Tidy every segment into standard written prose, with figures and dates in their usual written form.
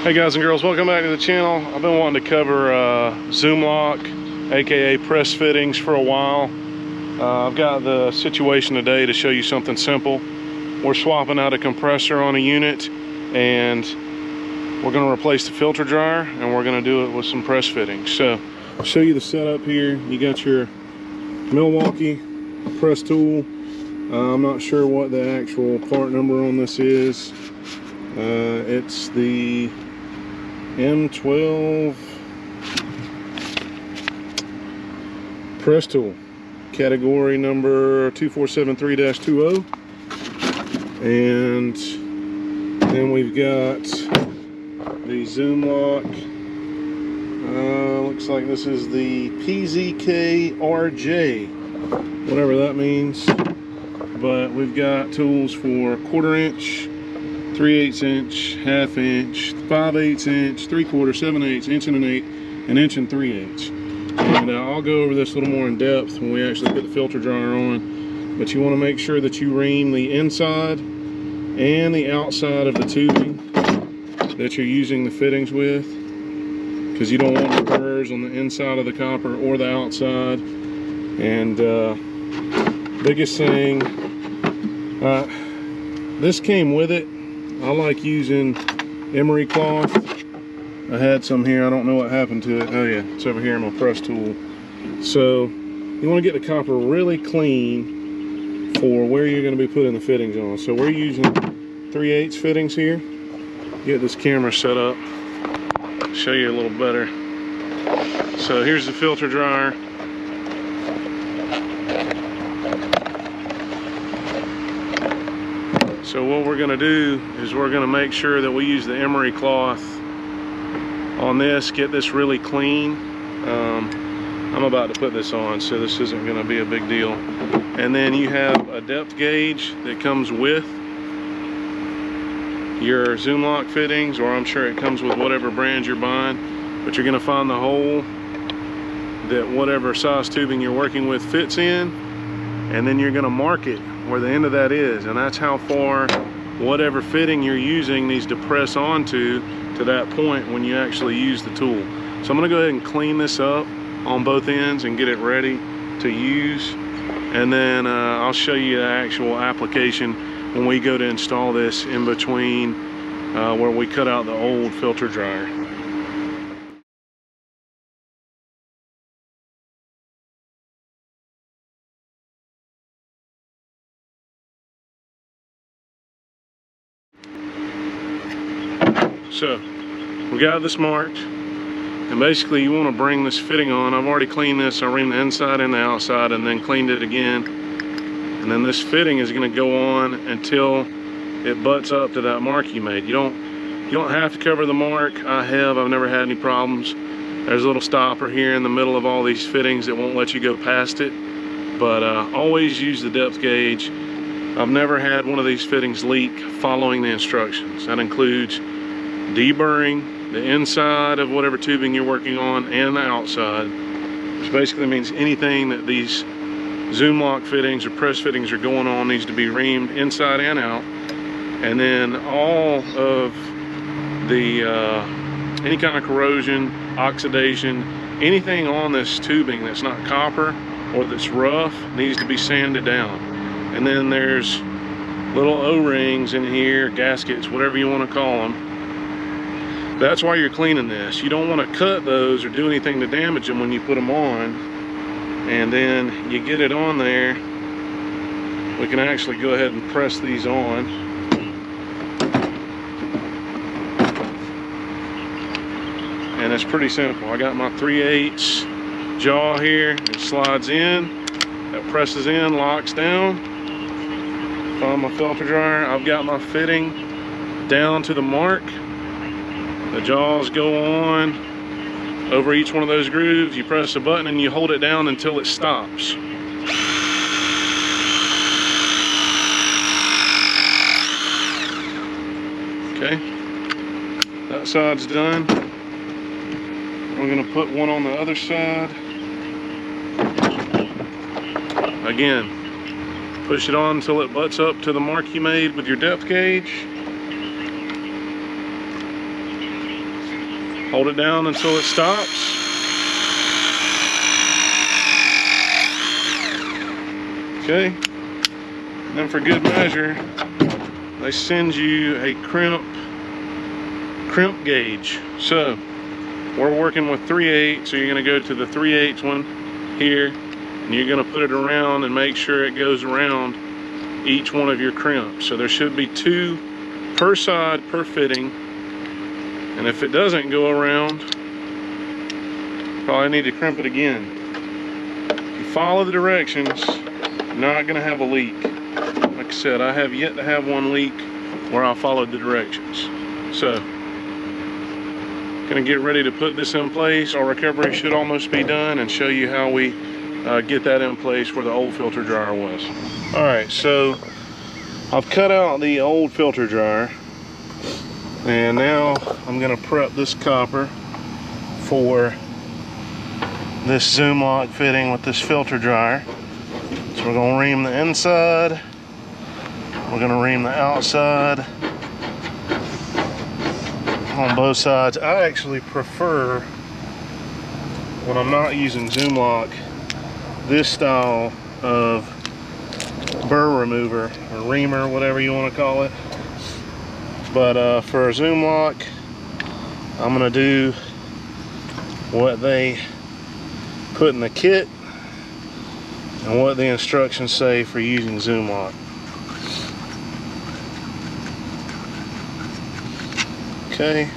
Hey guys and girls, welcome back to the channel. I've been wanting to cover zoom lock, aka press fittings, for a while. I've got the situation today to show you something simple. We're swapping out a compressor on a unit and we're going to replace the filter dryer, and we're going to do it with some press fittings. So I'll show you the setup here. You got your Milwaukee press tool. I'm not sure what the actual part number on this is. It's the M12 press tool, category number 2473-20, and then we've got the zoom lock. Looks like this is the PZK-RJ, whatever that means, but we've got tools for 1/4 inch, 3/8 inch, 1/2 inch, 5/8 inch, 3/4, 7/8, 1 1/8, and 1 3/8. And I'll go over this a little more in depth when we actually put the filter dryer on. But you want to make sure that you ream the inside and the outside of the tubing that you're using the fittings with, because you don't want burrs on the inside of the copper or the outside. And biggest thing, this came with it. I like using emery cloth. I had some here, I don't know what happened to it. Oh yeah, it's over here in my press tool. So you want to get the copper really clean for where you're going to be putting the fittings on. So we're using 3/8 fittings here. Get this camera set up, show you a little better. So here's the filter dryer. So what we're going to do is we're going to make sure that we use the emery cloth on this, get this really clean. I'm about to put this on, so this isn't going to be a big deal. And then you have a depth gauge that comes with your zoom lock fittings, or I'm sure it comes with whatever brand you're buying, but you're going to find the hole that whatever size tubing you're working with fits in, and then you're going to mark it where the end of that is, and that's how far whatever fitting you're using needs to press onto to that point when you actually use the tool. So I'm going to go ahead and clean this up on both ends and get it ready to use, and then I'll show you the actual application when we go to install this in between where we cut out the old filter dryer. So we got this marked, and basically you want to bring this fitting on. I've already cleaned this. I reamed the inside and the outside and then cleaned it again, and then this fitting is going to go on until it butts up to that mark you made. You don't have to cover the mark. I've never had any problems. There's a little stopper here in the middle of all these fittings that won't let you go past it, but always use the depth gauge. I've never had one of these fittings leak following the instructions. That includes deburring the inside of whatever tubing you're working on and the outside, which basically means anything that these zoom lock fittings or press fittings are going on needs to be reamed inside and out. And then all of the any kind of corrosion, oxidation, anything on this tubing that's not copper or that's rough needs to be sanded down. And then there's little O-rings in here, gaskets, whatever you want to call them. That's why you're cleaning this. You don't want to cut those or do anything to damage them when you put them on. And then you get it on there. We can actually go ahead and press these on. And it's pretty simple. I got my 3/8 jaw here. It slides in, that presses in, locks down. Find my filter dryer. I've got my fitting down to the mark. The jaws go on over each one of those grooves. You press a button and you hold it down until it stops. Okay, that side's done. We're going to put one on the other side. Again, push it on until it butts up to the mark you made with your depth gauge. Hold it down until it stops. Okay. And then for good measure, they send you a crimp gauge. So we're working with 3/8, so you're going to go to the 3/8 one here, and you're going to put it around and make sure it goes around each one of your crimps. So there should be 2 per side per fitting, and if it doesn't go around, probably need to crimp it again. If you follow the directions, you're not going to have a leak. Like I said, I have yet to have one leak where I followed the directions. So gonna get ready to put this in place. Our recovery should almost be done, and show you how we get that in place where the old filter dryer was. All right, so I've cut out the old filter dryer, and now I'm gonna prep this copper for this zoom lock fitting with this filter dryer. So we're gonna ream the inside, we're gonna ream the outside on both sides. I actually prefer, when I'm not using zoom lock, this style of burr remover or reamer, whatever you want to call it. But for a zoom lock, I'm gonna do what they put in the kit and what the instructions say for using zoom lock. Okay.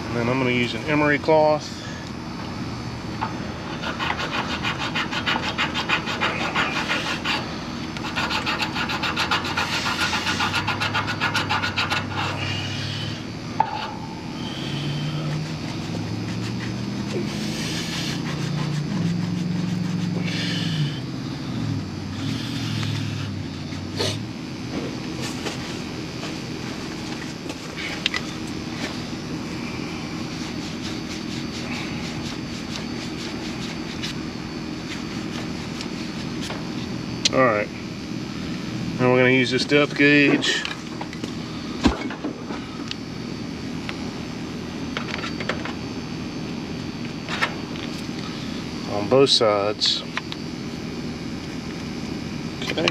And then I'm going to use an emery cloth. All right, now we're going to use this depth gauge. On both sides. Okay,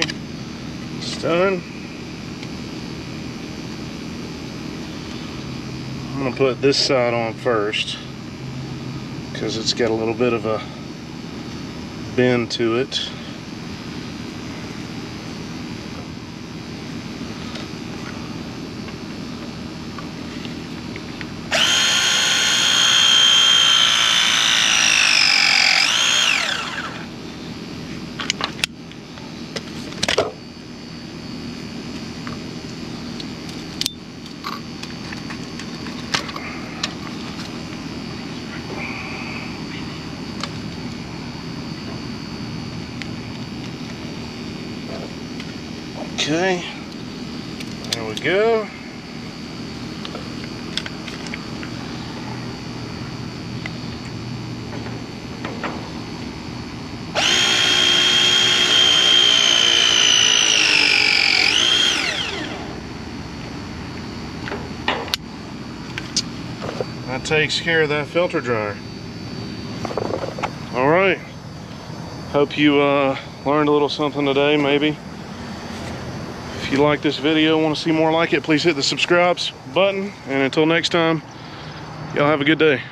it's done. I'm going to put this side on first because it's got a little bit of a bend to it. Okay, there we go. That takes care of that filter dryer. All right, hope you learned a little something today, maybe. If you like this video, want to see more like it, please hit the subscribe button. And until next time, y'all have a good day.